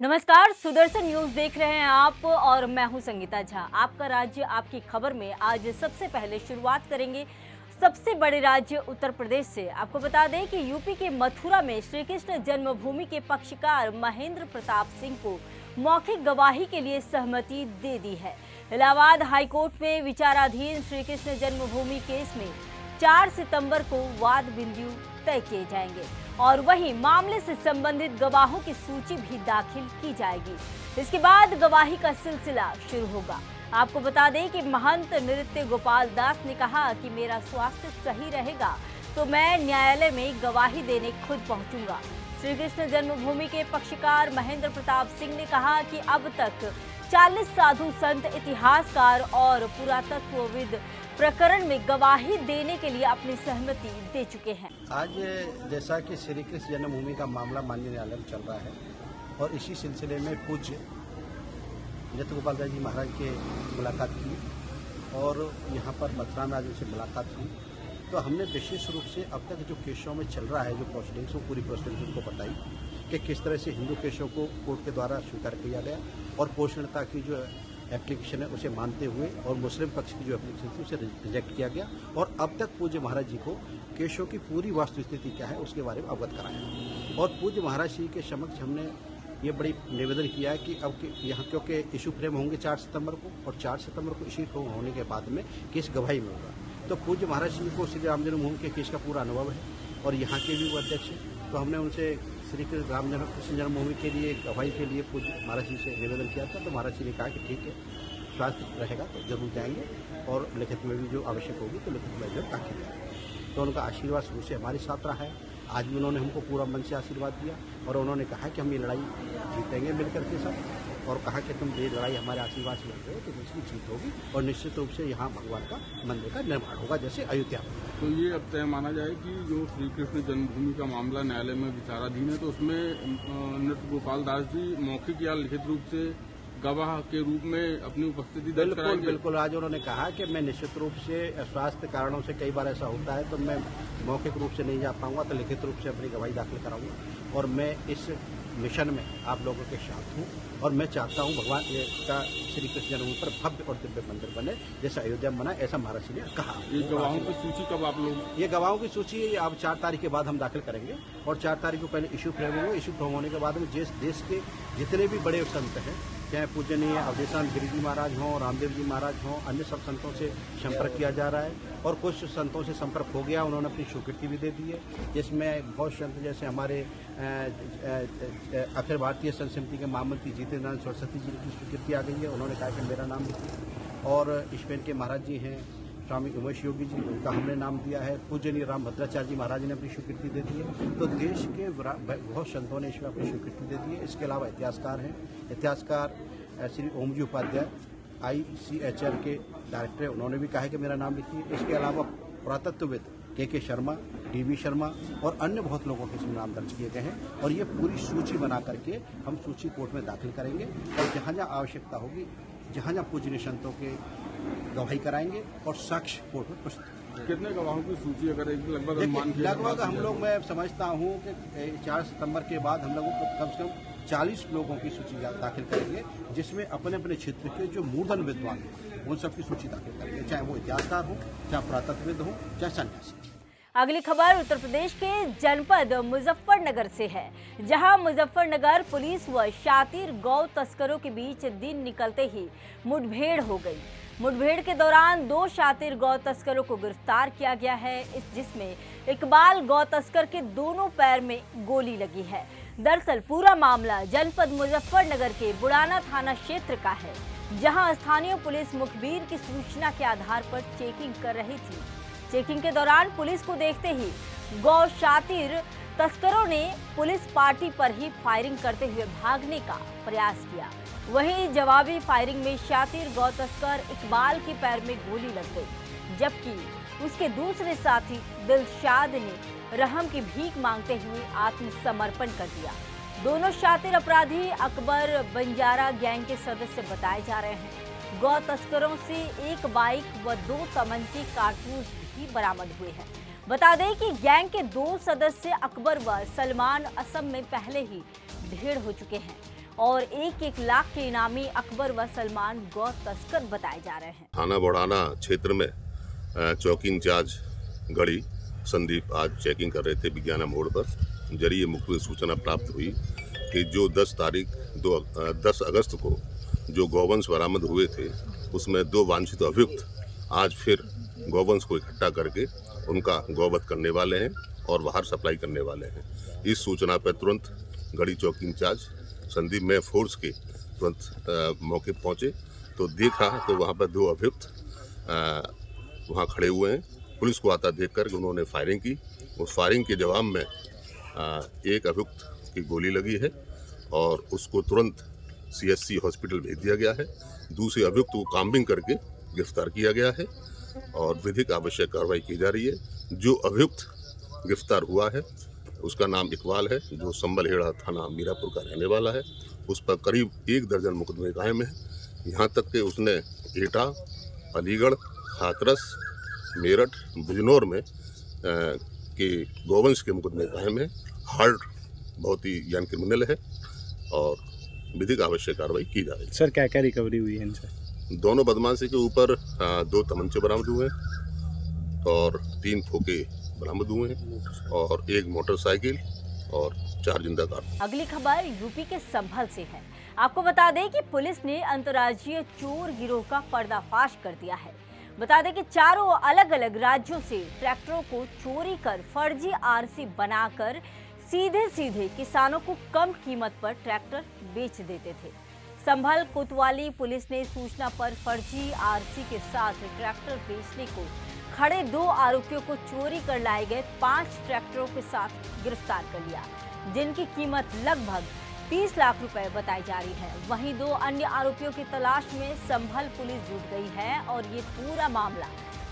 नमस्कार, सुदर्शन न्यूज देख रहे हैं आप और मैं हूं संगीता झा। आपका राज्य आपकी खबर में आज सबसे पहले शुरुआत करेंगे सबसे बड़े राज्य उत्तर प्रदेश से। आपको बता दें कि यूपी के मथुरा में श्री कृष्ण जन्मभूमि के पक्षकार महेंद्र प्रताप सिंह को मौखिक गवाही के लिए सहमति दे दी है। इलाहाबाद हाईकोर्ट में विचाराधीन श्री कृष्ण जन्मभूमि केस में 4 सितंबर को वाद बिंदु तय किए जाएंगे और वहीं मामले से संबंधित गवाहों की सूची भी दाखिल की जाएगी। इसके बाद गवाही का सिलसिला शुरू होगा। आपको बता दें कि महंत नृत्य गोपाल दास ने कहा कि मेरा स्वास्थ्य सही रहेगा तो मैं न्यायालय में गवाही देने खुद पहुंचूंगा। श्री कृष्ण जन्मभूमि के पक्षकार महेंद्र प्रताप सिंह ने कहा कि अब तक 40 साधु संत, इतिहासकार और पुरातत्वविद प्रकरण में गवाही देने के लिए अपनी सहमति दे चुके हैं। आज जैसा कि श्री कृष्ण जन्मभूमि का मामला माननीय न्यायालय में चल रहा है और इसी सिलसिले में पूज्य नृत्य गोपाल दास जी महाराज के मुलाकात की और यहाँ पर मथुरा में आज उनसे मुलाकात हुई, तो हमने विशेष रूप से अब तक जो केसों में चल रहा है, जो प्रोसीडिंग्स, वो पूरी प्रोसीडिंग्स उनको बताई कि किस तरह से हिंदू केसों को कोर्ट के द्वारा स्वीकार किया गया और पोषणता की जो एप्लीकेशन है उसे मानते हुए और मुस्लिम पक्ष की जो एप्लीकेशन थी उसे रिजेक्ट किया गया और अब तक पूज्य महाराज जी को केसों की पूरी वास्तुस्थिति क्या है उसके बारे में अवगत कराया। और पूज्य महाराज जी के समक्ष हमने ये बड़ी निवेदन किया है कि अब यहाँ क्योंकि इशू फ्रेम होंगे 4 सितंबर को और 4 सितंबर को इशू फ्रेम होने के बाद में केस गवाही में होगा, तो पूज्य महाराज जी को श्री राम जन्मभूमि के केस का पूरा अनुभव है और यहाँ के भी वो अध्यक्ष हैं, तो हमने उनसे श्री राम कृष्ण जन्मभूमि के लिए गवाही के लिए पूज्य महाराज जी से निवेदन किया था, तो महाराज जी ने कहा कि ठीक है, स्वास्थ्य रहेगा तो जरूर जाएंगे और लिखित में भी जो आवश्यक होगी तो लिखित में जरूर दाखिल करेंगे। तो उनका आशीर्वाद शुरू से हमारे साथ रहा है। आज भी उन्होंने हमको पूरा मन से आशीर्वाद दिया और उन्होंने कहा कि हम ये लड़ाई जीतेंगे मिलकर के सब, और कहा कि तुम ये लड़ाई हमारे आशीर्वाद से लड़ रहे हो तो इसकी जीत होगी और निश्चित रूप से यहाँ भगवान का मंदिर का निर्माण होगा जैसे अयोध्या में। तो ये अब तय माना जाए कि जो श्री कृष्ण जन्मभूमि का मामला न्यायालय में विचाराधीन है, तो उसमें नृत्य गोपाल दास जी मौखिक या लिखित रूप से गवाह के रूप में अपनी उपस्थिति दर्ज कराएंगे। बिल्कुल। आज उन्होंने कहा कि मैं निश्चित रूप से स्वास्थ्य कारणों से कई बार ऐसा होता है तो मैं मौखिक रूप से नहीं जा पाऊंगा, तो लिखित रूप से अपनी गवाही दाखिल कराऊंगा और मैं इस मिशन में आप लोगों के साथ हूँ और मैं चाहता हूँ भगवान का श्री कृष्ण जन्मभूमि पर भव्य और दिव्य मंदिर बने जैसे अयोध्या में बना, ऐसा महाराज जी ने कहा। ये गवाहों की सूची कब आप लोग? ये गवाहों की सूची अब 4 तारीख के बाद हम दाखिल करेंगे और 4 तारीख को पहले इशू फ्रेम होंगे। इशू फ्रेम होने के बाद में जिस देश के जितने भी बड़े संत हैं, चाहे पूजनीय अवधेशानंद गिरी जी महाराज हों, रामदेव जी महाराज हों, अन्य सब संतों से संपर्क किया जा रहा है और कुछ संतों से संपर्क हो गया, उन्होंने अपनी स्वीकृति भी दे दी है, जिसमें बहुत संत जैसे हमारे अखिल भारतीय संत समिति के महामंत्री जितेंद्र सरस्वती जी की स्वीकृति आ गई है, उन्होंने कहा कि मेरा नाम लिखिए। और स्पेन के महाराज जी हैं स्वामी उमेश योगी जी, उनका हमने नाम दिया है। पूजनीय राम भद्राचार्य जी महाराज ने अपनी स्वीकृति दे दी है। तो देश के बहुत संतों ने इसमें अपनी स्वीकृति दे दी है। इसके अलावा इतिहासकार हैं, इतिहासकार श्री ओम जी उपाध्याय ICHR के डायरेक्टर, उन्होंने भी कहा है कि मेरा नाम लिखिए। इसके अलावा पुरातत्वविद के शर्मा, DB शर्मा और अन्य बहुत लोगों के इसमें नाम दर्ज किए गए हैं और ये पूरी सूची बना करके हम सूची कोर्ट में दाखिल करेंगे और जहाँ जहाँ आवश्यकता होगी, जहाँ जहाँ पूजनीय संतों के गवाही कराएंगे और साक्ष्य कोर्ट में प्रस्तुत। कितने गवाहों की सूची अगर लगभग हम लोग, मैं समझता हूँ कि 4 सितंबर के बाद हम लोगों को कम से कम 40 लोगों की सूची दाखिल करेंगे, जिसमें अपने अपने क्षेत्र के जो मूर्धन विद्वान हैं उन सबकी सूची दाखिल करेंगे, चाहे वो इतिहासकार हो, चाहे पुरातत्वविद हो, चाहे सन्यासी। अगली खबर उत्तर प्रदेश के जनपद मुजफ्फरनगर से है, जहां मुजफ्फरनगर पुलिस व शातिर गौ तस्करों के बीच दिन निकलते ही मुठभेड़ हो गई। मुठभेड़ के दौरान 2 शातिर गौ तस्करों को गिरफ्तार किया गया है, जिसमें इकबाल गौ तस्कर के दोनों पैर में गोली लगी है। दरअसल पूरा मामला जनपद मुजफ्फरनगर के बुड़ाना थाना क्षेत्र का है, जहां स्थानीय पुलिस मुखबिर की सूचना के आधार पर चेकिंग कर रही थी। चेकिंग के दौरान पुलिस को देखते ही गौ शातिर तस्करों ने पुलिस पार्टी पर ही फायरिंग करते हुए भागने का प्रयास किया। वहीं जवाबी फायरिंग में शातिर गौ तस्कर इकबाल के पैर में गोली लग गई, जबकि उसके दूसरे साथी दिलशाद ने रहम की भीख मांगते हुए आत्मसमर्पण कर दिया। दोनों शातिर अपराधी अकबर बंजारा गैंग के सदस्य बताए जा रहे हैं। गौ तस्करों से 1 बाइक व 2 तमंचे कारतूस भी बरामद हुए हैं। बता दें कि गैंग के 2 सदस्य अकबर व सलमान असम में पहले ही ढेर हो चुके हैं। और 1-1 लाख के इनामी अकबर व सलमान गौ तस्कर बताए जा रहे हैं। थाना बढ़ाना क्षेत्र में चौकी इंचार्ज गढ़ी संदीप आज चेकिंग कर रहे थे विज्ञाना मोड़ पर। जरिए मुखबिर सूचना प्राप्त हुई कि जो 10 अगस्त को जो गौवंश बरामद हुए थे उसमें 2 वांछित अभियुक्त आज फिर गौवंश को इकट्ठा करके उनका गौवध करने वाले हैं और बाहर सप्लाई करने वाले हैं। इस सूचना पर तुरंत गढ़ी चौकी इंचार्ज संदीप में फोर्स के तुरंत मौके पहुंचे तो देखा तो वहां पर 2 अभियुक्त वहां खड़े हुए हैं। पुलिस को आता देखकर उन्होंने फायरिंग की। उस फायरिंग के जवाब में एक अभियुक्त की गोली लगी है और उसको तुरंत CSC हॉस्पिटल भेज दिया गया है। दूसरे अभियुक्त को काम्बिंग करके गिरफ्तार किया गया है और विधिक आवश्यक कार्रवाई की जा रही है। जो अभियुक्त गिरफ्तार हुआ है उसका नाम इकबाल है, जो संबलहेड़ा थाना मीरापुर का रहने वाला है। उस पर करीब 1 दर्जन मुकदमे कायम है। यहाँ तक कि उसने एटा, अलीगढ़, हाथरस, मेरठ, बिजनौर में के गौवंश के मुकदमे कायम है। हार्ड बहुत ही यानी क्रिमिनल है और विधिक आवश्यक कार्रवाई की जा रही है। सर क्या क्या रिकवरी हुई है इनसे? दोनों बदमाशी के ऊपर 2 तमंचे बरामद हुए और 3 खोखे बरामद हुए हैं और 1 मोटरसाइकिल और 4 जिंदा कारतूस। अगली खबर यूपी के संभल से है। आपको बता दें कि पुलिस ने अंतर्राज्यीय चोर गिरोह का पर्दाफाश कर दिया है। बता दें कि 4 अलग अलग राज्यों से ट्रैक्टरों को चोरी कर फर्जी RC बनाकर सीधे किसानों को कम कीमत पर ट्रैक्टर बेच देते थे। संभल कोतवाली पुलिस ने सूचना पर फर्जी RC के साथ ट्रैक्टर बेचने को खड़े 2 आरोपियों को चोरी कर लाए गए 5 ट्रैक्टरों के साथ गिरफ्तार कर लिया, जिनकी कीमत लगभग 30 लाख रुपए बताई जा रही है। वहीं 2 अन्य आरोपियों की तलाश में संभल पुलिस जुट गई है और ये पूरा मामला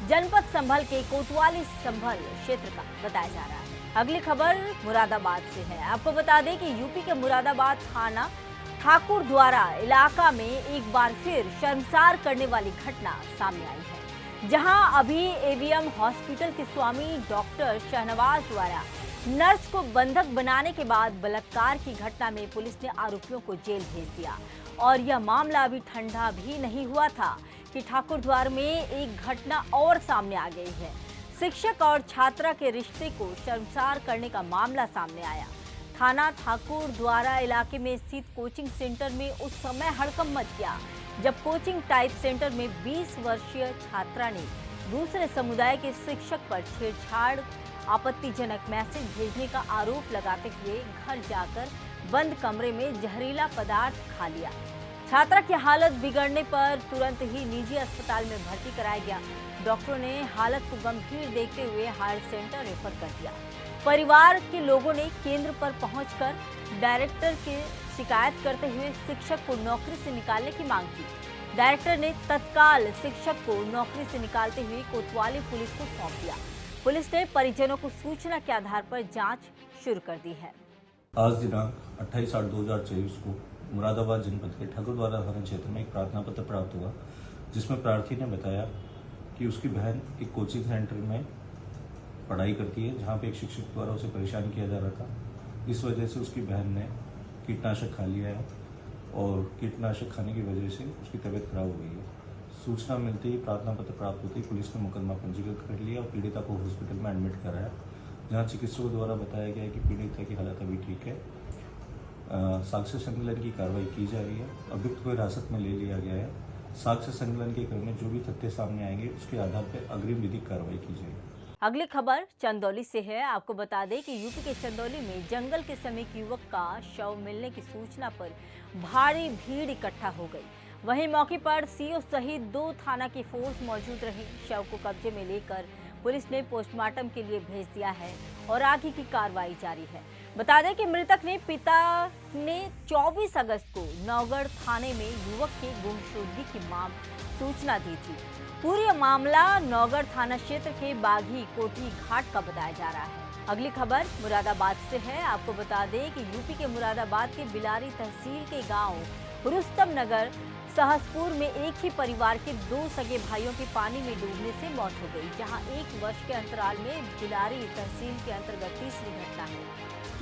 जनपद संभल के कोतवाली संभल क्षेत्र का बताया जा रहा है। अगली खबर मुरादाबाद से है। आपको बता दें कि यूपी के मुरादाबाद थाना ठाकुर द्वारा इलाका में एक बार फिर शर्मसार करने वाली घटना सामने आई है, जहां अभी AVM हॉस्पिटल के स्वामी डॉक्टर शहनवाज द्वारा नर्स को बंधक बनाने के बाद बलात्कार की घटना में पुलिस ने आरोपियों को जेल भेज दिया। और यह मामला अभी ठंडा भी नहीं हुआ था कि ठाकुर द्वार में एक घटना और सामने आ गई है। शिक्षक और छात्रा के रिश्ते को शर्मसार करने का मामला सामने आया। थाना ठाकुर द्वारा इलाके में स्थित कोचिंग सेंटर में उस समय हड़कंप मच गया जब कोचिंग टाइप सेंटर में 20 वर्षीय छात्रा ने दूसरे समुदाय के शिक्षक पर छेड़छाड़, आपत्तिजनक मैसेज भेजने का आरोप लगाते हुए घर जाकर बंद कमरे में जहरीला पदार्थ खा लिया। छात्रा की हालत बिगड़ने पर तुरंत ही निजी अस्पताल में भर्ती कराया गया। डॉक्टरों ने हालत को गंभीर देखते हुए हायर सेंटर रेफर कर दिया। परिवार के लोगों ने केंद्र पर पहुंचकर डायरेक्टर की शिकायत करते हुए शिक्षक को नौकरी से निकालने की मांग की। डायरेक्टर ने तत्काल शिक्षक को नौकरी से निकालते हुए कोतवाली पुलिस को सौंप दिया। पुलिस ने परिजनों को सूचना के आधार पर जांच शुरू कर दी है। आज दिनांक 28/8/2024 को मुरादाबाद जनपद के ठाकुर द्वारा थाना क्षेत्र में एक प्रार्थना पत्र प्राप्त हुआ, जिसमें प्रार्थी ने बताया कि उसकी बहन एक कोचिंग सेंटर में पढ़ाई करती है, जहां पे एक शिक्षक द्वारा उसे परेशान किया जा रहा था। इस वजह से उसकी बहन ने कीटनाशक खा लिया है और कीटनाशक खाने की वजह से उसकी तबीयत खराब हो गई है। सूचना मिलते ही प्रार्थना पत्र प्राप्त होते ही पुलिस ने मुकदमा पंजीकृत कर लिया और पीड़िता को हॉस्पिटल में एडमिट कराया, जहां चिकित्सकों द्वारा बताया गया है कि पीड़िता की हालत अभी ठीक है। साक्ष्य संकलन की कार्रवाई की जा रही है। अभियुक्त को हिरासत में ले लिया गया है। साक्ष्य संकलन के क्रम में जो भी तथ्य सामने आएंगे उसके आधार पर अग्रिम विधिक कार्रवाई की जाएगी। अगली खबर चंदौली से है। आपको बता दें कि यूपी के चंदौली में जंगल के समय एक युवक का शव मिलने की सूचना पर भारी भीड़ इकट्ठा हो गई। वहीं मौके पर CO सहित 2 थाना की फोर्स मौजूद रही। शव को कब्जे में लेकर पुलिस ने पोस्टमार्टम के लिए भेज दिया है और आगे की कार्रवाई जारी है। बता दें कि मृतक ने पिता ने 24 अगस्त को नौगढ़ थाने में युवक के गुमशुदगी की सूचना दी थी। पूरा मामला नौगढ़ थाना क्षेत्र के बाघी कोठी घाट का बताया जा रहा है। अगली खबर मुरादाबाद से है। आपको बता दें कि यूपी के मुरादाबाद के बिलारी तहसील के गांव रुस्तम नगर सहसपुर में एक ही परिवार के 2 सगे भाइयों की पानी में डूबने से मौत हो गई, जहां 1 वर्ष के अंतराल में बिलारी तहसील के अंतर्गत तीसरी घटना है।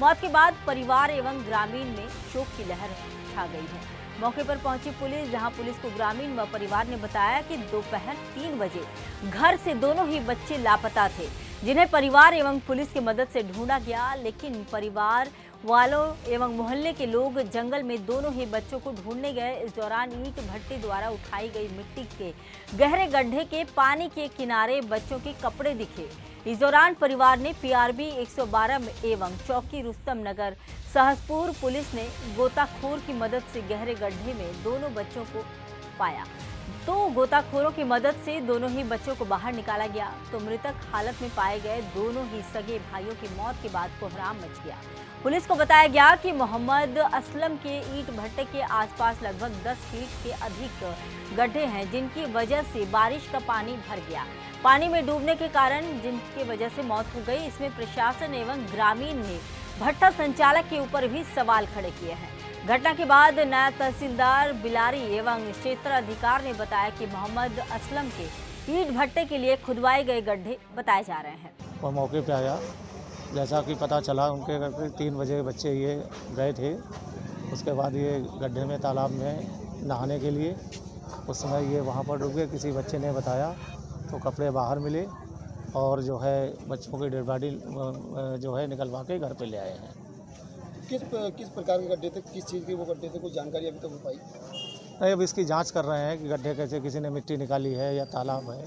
मौत के बाद परिवार एवं ग्रामीण में शोक की लहर छा गई है। मौके पर पहुंची पुलिस, जहां पुलिस को ग्रामीण व परिवार ने बताया कि दोपहर 3 बजे घर से दोनों ही बच्चे लापता थे, जिन्हें परिवार एवं पुलिस की मदद से ढूंढा गया। लेकिन परिवार वालों एवं मोहल्ले के लोग जंगल में दोनों ही बच्चों को ढूंढने गए। इस दौरान ईंट भट्टे द्वारा उठाई गई मिट्टी के गहरे गड्ढे के पानी के किनारे बच्चों के कपड़े दिखे। इस दौरान परिवार ने पीआरबी 112 एवं चौकी रुस्तम नगर सहसपुर पुलिस ने गोताखोर की मदद से गहरे गड्ढे में दोनों बच्चों को पाया। तो गोताखोरों की मदद से दोनों ही बच्चों को बाहर निकाला गया। तो मृतक हालत में पाए गए दोनों ही सगे भाइयों की मौत के बाद कोहराम मच गया। पुलिस को बताया गया कि मोहम्मद असलम के ईंट भट्टे के आसपास लगभग 10 फीट के अधिक गड्ढे हैं, जिनकी वजह से बारिश का पानी भर गया। पानी में डूबने के कारण जिनकी वजह से मौत हो गई। इसमें प्रशासन एवं ग्रामीण ने भट्टा संचालक के ऊपर भी सवाल खड़े किए हैं। घटना के बाद नायब तहसीलदार बिलारी एवं क्षेत्राधिकारी ने बताया कि मोहम्मद असलम के ईंट भट्टे के लिए खुदवाए गए गड्ढे बताए जा रहे हैं। वो मौके पे आया, जैसा कि पता चला उनके घर पे 3 बजे बच्चे ये गए थे। उसके बाद ये गड्ढे में तालाब में नहाने के लिए, उस समय ये वहाँ पर डूब गए। किसी बच्चे ने बताया तो कपड़े बाहर मिले और जो है बच्चों की डेड बॉडी जो है निकलवा के घर पे ले आए हैं। किस प्रकार के गड्ढे थे, किस चीज़ के वो गड्ढे थे, कुछ जानकारी अभी तक हो पाई नहीं? अब इसकी जांच कर रहे हैं कि गड्ढे कैसे, किसी ने मिट्टी निकाली है या तालाब है,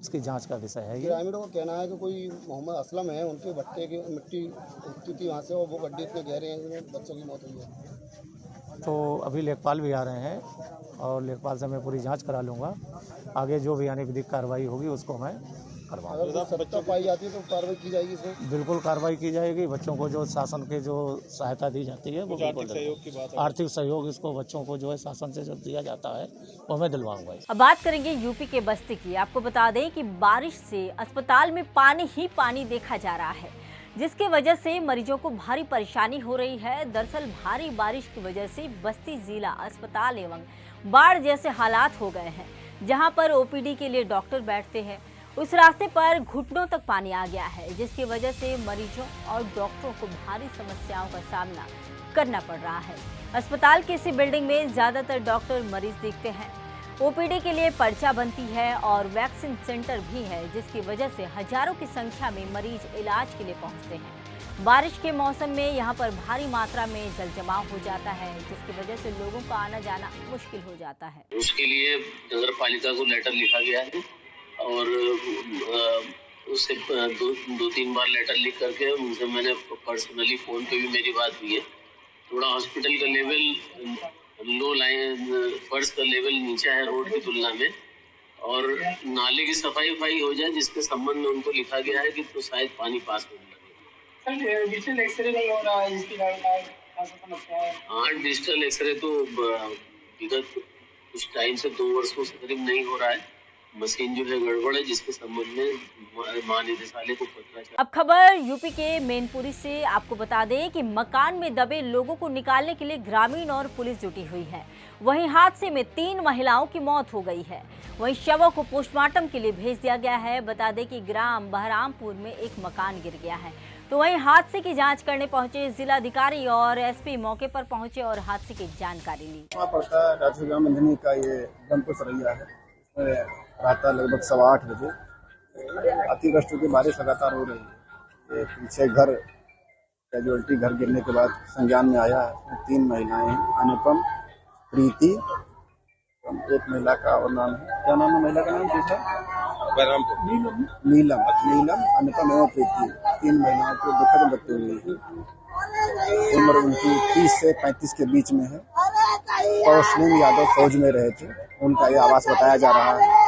इसकी जांच का विषय है ये। ग्रामीणों का कहना है कि कोई मोहम्मद असलम है, उनके भट्टे की मिट्टी उठती थी वहाँ से और वो गड्ढे इतने गहरे हैं जिसमें बच्चों की मौत हुई है। तो अभी लेखपाल भी आ रहे हैं और लेखपाल से मैं पूरी जांच करा लूँगा। आगे जो भी यानी विधिक कार्रवाई होगी उसको मैं करवाऊँगा। अगर सत्ता पाई जाती है तो कार्रवाई की जाएगी इसमें? बिल्कुल कार्रवाई की जाएगी। बच्चों को जो शासन के जो सहायता दी जाती है वो आर्थिक सहयोग इसको बच्चों को जो है शासन से जो दिया जाता है वो मैं दिलवाऊंगा। अब बात करेंगे यूपी के बस्ती की। आपको बता दें कि बारिश से अस्पताल में पानी ही पानी देखा जा रहा है, जिसकी वजह से मरीजों को भारी परेशानी हो रही है। दरअसल भारी बारिश की वजह से बस्ती जिला अस्पताल एवं बाढ़ जैसे हालात हो गए हैं। जहां पर ओपीडी के लिए डॉक्टर बैठते हैं, उस रास्ते पर घुटनों तक पानी आ गया है, जिसकी वजह से मरीजों और डॉक्टरों को भारी समस्याओं का सामना करना पड़ रहा है। अस्पताल की इसी बिल्डिंग में ज्यादातर डॉक्टर मरीज दिखते हैं। ओपीडी के लिए पर्चा बनती है और वैक्सीन सेंटर भी है, जिसकी वजह से हजारों की संख्या में मरीज इलाज के लिए पहुंचते हैं। बारिश के मौसम में यहाँ पर भारी मात्रा में जल जमाव हो जाता है, जिसकी वजह से लोगों का आना जाना मुश्किल हो जाता है। उसके लिए नगर पालिका को लेटर लिखा गया है और उससे 2-3 बार लेटर लिख करके उनसे मैंने पर्सनली फ़ोन पे भी मेरी बात हुई है। थोड़ा हॉस्पिटल का लेवल लो लाइन, फर्श का लेवल नीचा है रोड की तुलना में, और नाले की सफाई हो जाए, जिसके संबंध में उनको लिखा गया है कि तो शायद पानी पास हो जाए। डिजिटल एक्सरे नहीं हो रहा है, इसकी समस्या है। हाँ, डिजिटल एक्सरे तो विगत कुछ टाइम से 2 वर्षों से करीब नहीं हो रहा है। मशीन जो है गड़बड़ है, जिसके संबंध में महानिदेशालय को पत्र। अब खबर यूपी के मैनपुरी से। आपको बता दें कि मकान में दबे लोगों को निकालने के लिए ग्रामीण और पुलिस जुटी हुई है। वहीं हादसे में 3 महिलाओं की मौत हो गई है। वहीं शवों को पोस्टमार्टम के लिए भेज दिया गया है। बता दें कि ग्राम बहरामपुर में एक मकान गिर गया है। तो वहीं हादसे की जांच करने पहुंचे जिलाधिकारी और एसपी मौके पर पहुंचे और हादसे की जानकारी ली। मंदिनी का ये ब्रह्मपुर सरैया है, रात लगभग 8:15 बजे अतिवृष्टि की बारिश लगातार हो रही है। पीछे घर कैजुअलिटी घर गिरने के बाद संज्ञान में आया है। 3 महिलाएं, अनुपम, प्रीति, एक महिला का और नाम है, क्या नाम है महिला का नाम? नीलम, अनुपम एवं प्रीति। 3 महिलाओं की दुखद मृत्यु हुई है। उम्र उनकी 30 से 35 के बीच में है। कौशलेंद्र यादव फौज में रहे थे, उनका ये आवास बताया जा रहा है।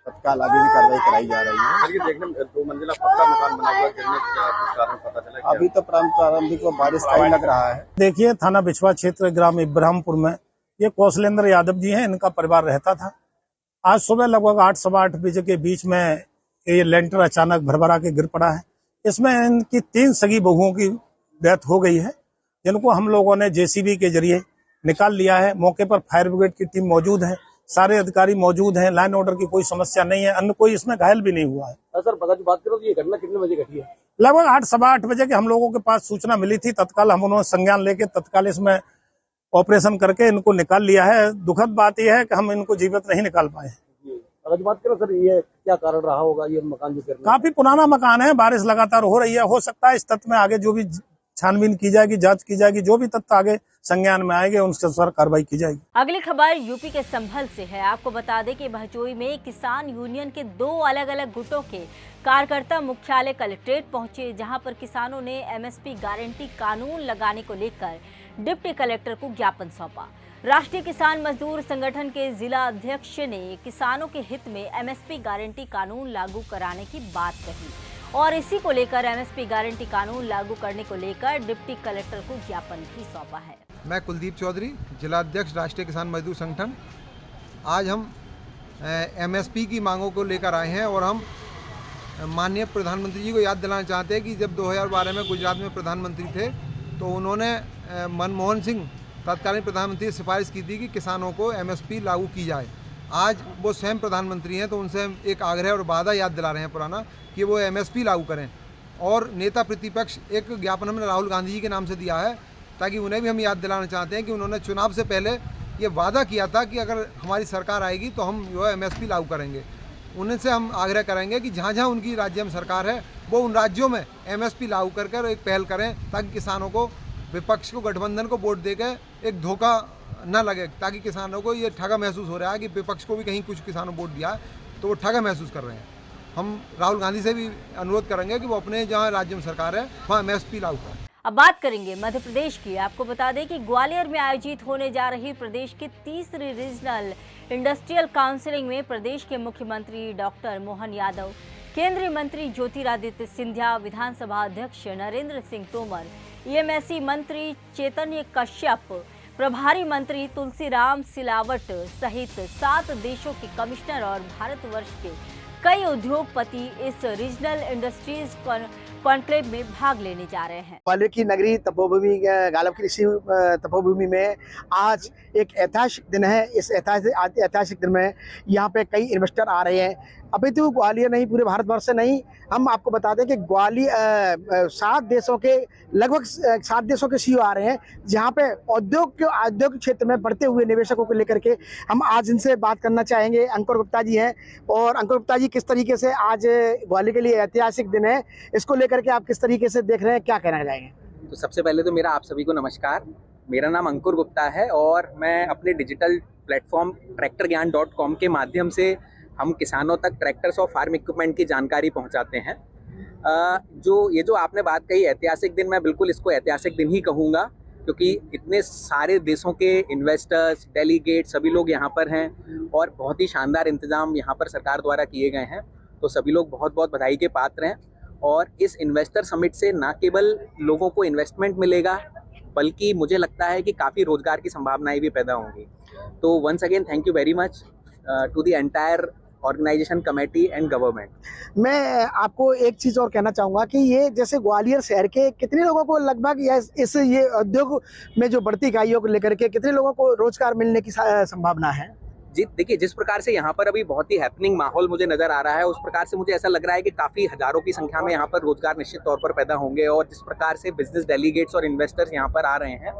तत्काल आगे भी कार्रवाई कराई जा रही है। देखने में 2 मंजिला पक्का मकान बना हुआ, गिरने का कारण पता चला? अभी तो प्रारंभिक बारिश का ही लग रहा है। देखिए, थाना बिछवा क्षेत्र ग्राम इब्राहिमपुर में ये कौशलेंद्र यादव जी हैं, इनका परिवार रहता था। आज सुबह लगभग 8, सवा 8 बजे के बीच में ये लेंटर अचानक भरभरा के गिर पड़ा है। इसमें इनकी 3 सगी बहुओं की डेथ हो गई है, जिनको हम लोगों ने जेसीबी के जरिए निकाल लिया है। मौके पर फायर ब्रिगेड की टीम मौजूद है, सारे अधिकारी मौजूद हैं। लाइन ऑर्डर की कोई समस्या नहीं है, अन्य कोई इसमें घायल भी नहीं हुआ है। सर, बात करो कि ये घटना कितने बजे घटी है? लगभग 8, सवा 8 बजे के हम लोगों के पास सूचना मिली थी। तत्काल हम उन्होंने संज्ञान लेके तत्काल इसमें ऑपरेशन करके इनको निकाल लिया है। दुखद बात यह है कि हम इनको जीवित नहीं निकाल पाए। अगर बात करें सर, ये क्या कारण रहा होगा ये मकान जो गिरने? काफी पुराना मकान है, बारिश लगातार हो रही है। हो सकता है इस तथ्य में आगे जो भी छानबीन की जाएगी, जांच की जाएगी, जो भी तथ्य आगे संज्ञान में आएंगे उनके अनुसार कार्रवाई की जाएगी। अगली खबर यूपी के संभल से है। आपको बता दें कि भजोई में किसान यूनियन के 2 अलग अलग गुटों के कार्यकर्ता मुख्यालय कलेक्ट्रेट पहुंचे, जहां पर किसानों ने एमएसपी गारंटी कानून लगाने को लेकर डिप्टी कलेक्टर को ज्ञापन सौंपा। राष्ट्रीय किसान मजदूर संगठन के जिला अध्यक्ष ने किसानों के हित में एमएसपी गारंटी कानून लागू कराने की बात कही और इसी को लेकर एमएसपी गारंटी कानून लागू करने को लेकर डिप्टी कलेक्टर को ज्ञापन भी सौंपा है। मैं कुलदीप चौधरी, जिला अध्यक्ष राष्ट्रीय किसान मजदूर संगठन। आज हम एमएसपी की मांगों को लेकर आए हैं और हम माननीय प्रधानमंत्री जी को याद दिलाना चाहते हैं कि जब 2012 में गुजरात में प्रधानमंत्री थे तो उन्होंने मनमोहन सिंह तत्कालीन प्रधानमंत्री से सिफारिश की थी कि किसानों को एमएसपी लागू की जाए। आज वो स्वयं प्रधानमंत्री हैं तो उनसे हम एक आग्रह और वादा याद दिला रहे हैं पुराना कि वो एमएसपी लागू करें। और नेता प्रतिपक्ष एक ज्ञापन हमने राहुल गांधी जी के नाम से दिया है ताकि उन्हें भी हम याद दिलाना चाहते हैं कि उन्होंने चुनाव से पहले ये वादा किया था कि अगर हमारी सरकार आएगी तो हम जो है एमएसपी लागू करेंगे। उनसे हम आग्रह करेंगे कि जहाँ जहाँ उनकी राज्य में सरकार है वो उन राज्यों में एमएसपी लागू कर एक पहल करें ताकि किसानों को, विपक्ष को, गठबंधन को वोट देकर एक धोखा न लगे, ताकि किसानों को ये ठगा महसूस हो रहा है कि विपक्ष को भी कहीं कुछ किसानों वोट दिया है तो वो ठगा महसूस कर रहे हैं। हम राहुल गांधी से भी अनुरोध करेंगे कि वो अपने जहाँ राज्य में सरकार है वहाँ एमएसपी लागू करें। अब बात करेंगे मध्य प्रदेश की। आपको बता दें कि ग्वालियर में आयोजित होने जा रही प्रदेश की 3री रीजनल इंडस्ट्रियल काउंसिलिंग में प्रदेश के मुख्यमंत्री डॉक्टर मोहन यादव, केंद्रीय मंत्री ज्योतिरादित्य सिंधिया, विधानसभा अध्यक्ष नरेंद्र सिंह तोमर, ईएमएससी मंत्री चैतन्य कश्यप, प्रभारी मंत्री तुलसीराम सिलावट सहित 7 देशों के कमिश्नर और भारतवर्ष के कई उद्योगपति इस रीजनल इंडस्ट्रीज कॉन्क्लेव में भाग लेने जा रहे हैं। ग्वालियर की नगरी तपोभूमि, गालब की ऋषि तपोभूमि में आज एक ऐतिहासिक दिन है। इस ऐतिहासिक दिन में यहाँ पे कई इन्वेस्टर आ रहे हैं। अभी तो ग्वालियर नहीं, पूरे भारतवर्ष से नहीं, हम आपको बता दें कि ग्वालियर 7 देशों के लगभग 7 देशों के सीईओ आ रहे हैं, जहाँ पे औद्योगिक क्षेत्र में बढ़ते हुए निवेशकों को लेकर के हम आज इनसे बात करना चाहेंगे। अंकुर गुप्ता जी हैं और अंकुर गुप्ता जी, किस तरीके से आज ग्वालियर के लिए ऐतिहासिक दिन है, इसको लेकर के आप किस तरीके से देख रहे हैं, क्या कहना चाहेंगे? तो सबसे पहले तो मेरा आप सभी को नमस्कार। मेरा नाम अंकुर गुप्ता है और मैं अपने डिजिटल प्लेटफॉर्म tractorgyan.com के माध्यम से हम किसानों तक ट्रैक्टर्स और फार्म इक्विपमेंट की जानकारी पहुंचाते हैं। जो आपने बात कही ऐतिहासिक दिन, मैं बिल्कुल इसको ऐतिहासिक दिन ही कहूँगा क्योंकि इतने सारे देशों के इन्वेस्टर्स, डेलीगेट सभी लोग यहाँ पर हैं और बहुत ही शानदार इंतज़ाम यहाँ पर सरकार द्वारा किए गए हैं। तो सभी लोग बहुत बहुत बधाई के पात्र हैं और इस इन्वेस्टर समिट से न केवल लोगों को इन्वेस्टमेंट मिलेगा बल्कि मुझे लगता है कि काफ़ी रोजगार की संभावनाएं भी पैदा होंगी। तो once again thank you very much to the entire organisation, committee and government. मैं आपको एक चीज़ और कहना चाहूँगा कि ये जैसे ग्वालियर शहर के कितने लोगों को लगभग या इस ये उद्योग में जो बढ़ती इकाइयों को लेकर के कितने लोगों को रोजगार मिलने की संभावना है? जी देखिए, जिस प्रकार से यहाँ पर अभी बहुत ही हैपनिंग माहौल मुझे नज़र आ रहा है, उस प्रकार से मुझे ऐसा लग रहा है कि काफ़ी हज़ारों की संख्या में यहाँ पर रोजगार निश्चित तौर पर पैदा होंगे। और जिस प्रकार से बिजनेस डेलीगेट्स और इन्वेस्टर्स यहाँ पर आ रहे हैं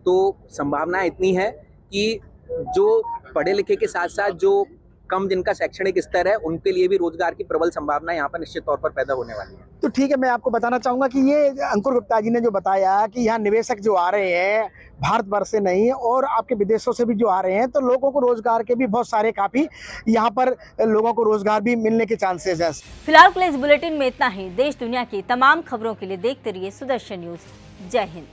तो संभावना इतनी है कि जो पढ़े लिखे के साथ साथ जो कम जिनका शैक्षणिक स्तर है उनके लिए भी रोजगार की प्रबल संभावना यहाँ पर निश्चित तौर पर पैदा होने वाली है। तो ठीक है, मैं आपको बताना चाहूँगा कि ये अंकुर गुप्ता जी ने जो बताया कि यहाँ निवेशक जो आ रहे हैं भारतवर्ष से नहीं और आपके विदेशों से भी जो आ रहे हैं, तो लोगों को रोजगार के भी बहुत सारे काफ़ी यहाँ पर लोगों को रोजगार भी मिलने के चांसेस हैं। फिलहाल के लिए इस बुलेटिन में इतना ही। देश दुनिया की तमाम खबरों के लिए देखते रहिए सुदर्शन न्यूज। जय हिंद।